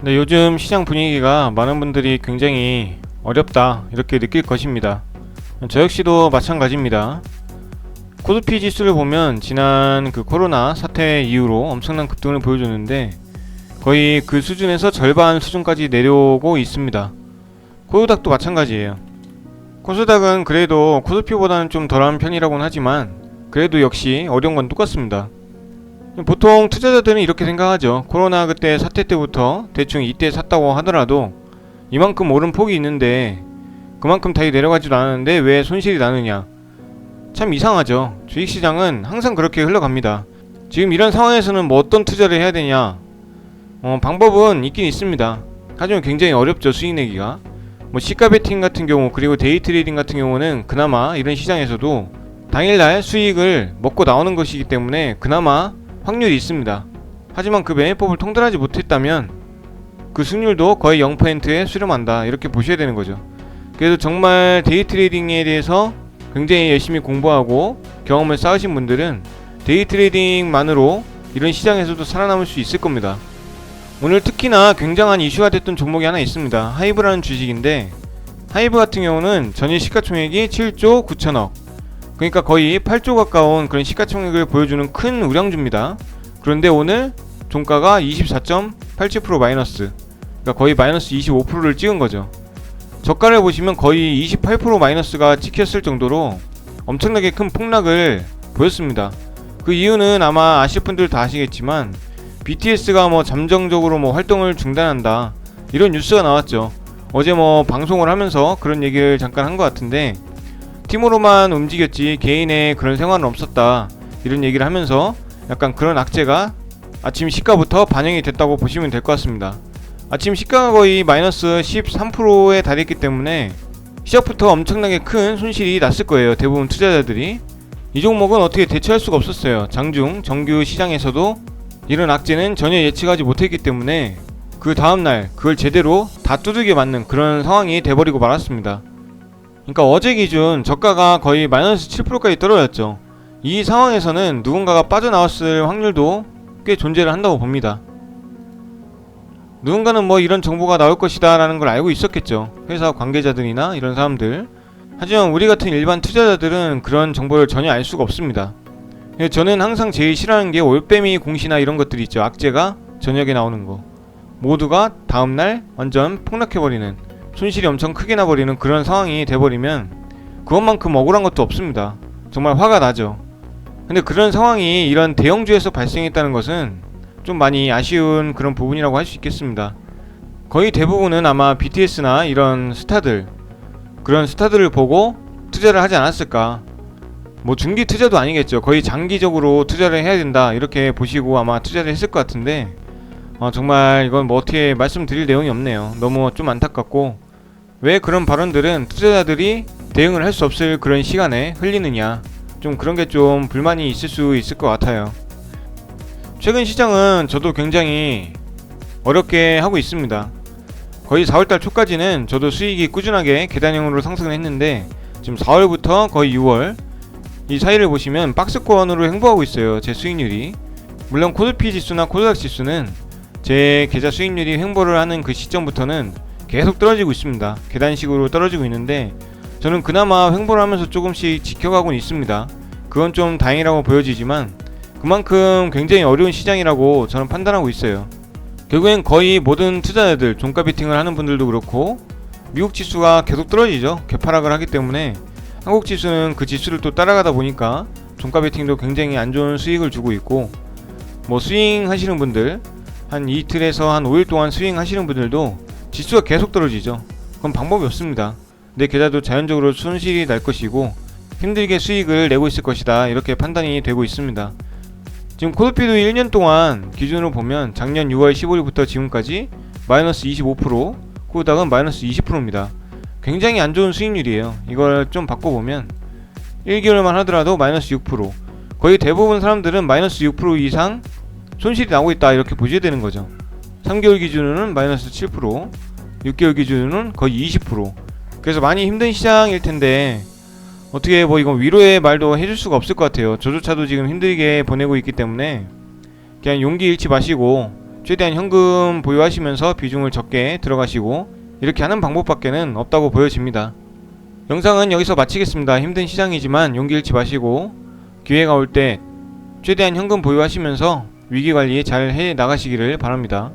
근데 요즘 시장 분위기가 많은 분들이 굉장히 어렵다 이렇게 느낄 것입니다. 저 역시도 마찬가지입니다. 코스피 지수를 보면 지난 그 코로나 사태 이후로 엄청난 급등을 보여줬는데 거의 그 수준에서 절반 수준까지 내려오고 있습니다. 코스닥도 마찬가지예요. 코스닥은 그래도 코스피보다는 좀 덜한 편이라고는 하지만 그래도 역시 어려운 건 똑같습니다. 보통 투자자들은 이렇게 생각하죠. 코로나 그때 사태 때부터 대충 이때 샀다고 하더라도 이만큼 오른 폭이 있는데 그만큼 다시 내려가지도 않았는데 왜 손실이 나느냐. 참 이상하죠. 주식시장은 항상 그렇게 흘러갑니다. 지금 이런 상황에서는 뭐 어떤 투자를 해야 되냐. 방법은 있긴 있습니다. 하지만 굉장히 어렵죠. 수익 내기가. 뭐 시가 베팅 같은 경우 그리고 데이 트레이딩 같은 경우는 그나마 이런 시장에서도 당일날 수익을 먹고 나오는 것이기 때문에 그나마 확률이 있습니다. 하지만 그 매매법을 통달하지 못했다면 그 승률도 거의 0%에 수렴한다 이렇게 보셔야 되는 거죠. 그래서 정말 데이 트레이딩에 대해서 굉장히 열심히 공부하고 경험을 쌓으신 분들은 데이 트레이딩만으로 이런 시장에서도 살아남을 수 있을 겁니다. 오늘 특히나 굉장한 이슈가 됐던 종목이 하나 있습니다. 하이브라는 주식인데 하이브 같은 경우는 전일 시가총액이 7조 9천억, 그러니까 거의 8조 가까운 그런 시가총액을 보여주는 큰 우량주입니다. 그런데 오늘 종가가 24.87% 마이너스, 그러니까 거의 마이너스 25%를 찍은 거죠. 저가를 보시면 거의 28% 마이너스가 찍혔을 정도로 엄청나게 큰 폭락을 보였습니다. 그 이유는 아마 아실 분들 다 아시겠지만 BTS가 뭐 잠정적으로 뭐 활동을 중단한다 이런 뉴스가 나왔죠. 어제 뭐 방송을 하면서 그런 얘기를 잠깐 한 것 같은데 팀으로만 움직였지 개인의 그런 생활은 없었다 이런 얘기를 하면서 약간 그런 악재가 아침 시가부터 반영이 됐다고 보시면 될 것 같습니다. 아침 시가가 거의 마이너스 13%에 달했기 때문에 시작부터 엄청나게 큰 손실이 났을 거예요. 대부분 투자자들이. 이 종목은 어떻게 대처할 수가 없었어요. 장중 정규 시장에서도 이런 악재는 전혀 예측하지 못했기 때문에 그 다음날 그걸 제대로 다 두들겨 맞는 그런 상황이 돼버리고 말았습니다. 그러니까 어제 기준 저가가 거의 마이너스 7%까지 떨어졌죠. 이 상황에서는 누군가가 빠져나왔을 확률도 꽤 존재를 한다고 봅니다. 누군가는 뭐 이런 정보가 나올 것이다 라는 걸 알고 있었겠죠. 회사 관계자들이나 이런 사람들. 하지만 우리 같은 일반 투자자들은 그런 정보를 전혀 알 수가 없습니다. 저는 항상 제일 싫어하는 게 올빼미 공시나 이런 것들이 있죠. 악재가 저녁에 나오는 거. 모두가 다음날 완전 폭락해버리는, 손실이 엄청 크게 나버리는 그런 상황이 돼버리면 그것만큼 억울한 것도 없습니다. 정말 화가 나죠. 근데 그런 상황이 이런 대형주에서 발생했다는 것은 좀 많이 아쉬운 그런 부분이라고 할 수 있겠습니다. 거의 대부분은 아마 BTS나 이런 스타들, 그런 스타들을 보고 투자를 하지 않았을까. 뭐 중기 투자도 아니겠죠. 거의 장기적으로 투자를 해야 된다 이렇게 보시고 아마 투자를 했을 것 같은데 정말 이건 뭐 어떻게 말씀드릴 내용이 없네요. 너무 좀 안타깝고, 왜 그런 발언들은 투자자들이 대응을 할 수 없을 그런 시간에 흘리느냐, 좀 그런 게 좀 불만이 있을 수 있을 것 같아요. 최근 시장은 저도 굉장히 어렵게 하고 있습니다. 거의 4월달 초까지는 저도 수익이 꾸준하게 계단형으로 상승을 했는데 지금 4월부터 거의 6월 이 사이를 보시면 박스권으로 횡보하고 있어요. 제 수익률이. 물론 코스피 지수나 코스닥 지수는 제 계좌 수익률이 횡보를 하는 그 시점부터는 계속 떨어지고 있습니다. 계단식으로 떨어지고 있는데 저는 그나마 횡보를 하면서 조금씩 지켜가고 있습니다. 그건 좀 다행이라고 보여지지만 그만큼 굉장히 어려운 시장이라고 저는 판단하고 있어요. 결국엔 거의 모든 투자자들, 종가 베팅을 하는 분들도 그렇고 미국 지수가 계속 떨어지죠. 개파락을 하기 때문에 한국 지수는 그 지수를 또 따라가다 보니까 종가 베팅도 굉장히 안 좋은 수익을 주고 있고, 뭐 스윙 하시는 분들 한 이틀에서 한 5일 동안 스윙 하시는 분들도 지수가 계속 떨어지죠. 그건 방법이 없습니다. 내 계좌도 자연적으로 손실이 날 것이고 힘들게 수익을 내고 있을 것이다 이렇게 판단이 되고 있습니다. 지금 코스피도 1년 동안 기준으로 보면 작년 6월 15일부터 지금까지 마이너스 25%, 코스닥은 마이너스 20%입니다. 굉장히 안 좋은 수익률이에요. 이걸 좀 바꿔보면 1개월만 하더라도 마이너스 6%, 거의 대부분 사람들은 마이너스 6% 이상 손실이 나고 있다 이렇게 보셔야 되는 거죠. 3개월 기준으로는 마이너스 7%, 6개월 기준으로는 거의 20%. 그래서 많이 힘든 시장일 텐데 어떻게 뭐 이건 위로의 말도 해줄 수가 없을 것 같아요. 저조차도 지금 힘들게 보내고 있기 때문에 그냥 용기 잃지 마시고 최대한 현금 보유하시면서 비중을 적게 들어가시고 이렇게 하는 방법밖에는 없다고 보여집니다. 영상은 여기서 마치겠습니다. 힘든 시장이지만 용기 잃지 마시고 기회가 올 때 최대한 현금 보유하시면서 위기관리 잘 해 나가시기를 바랍니다.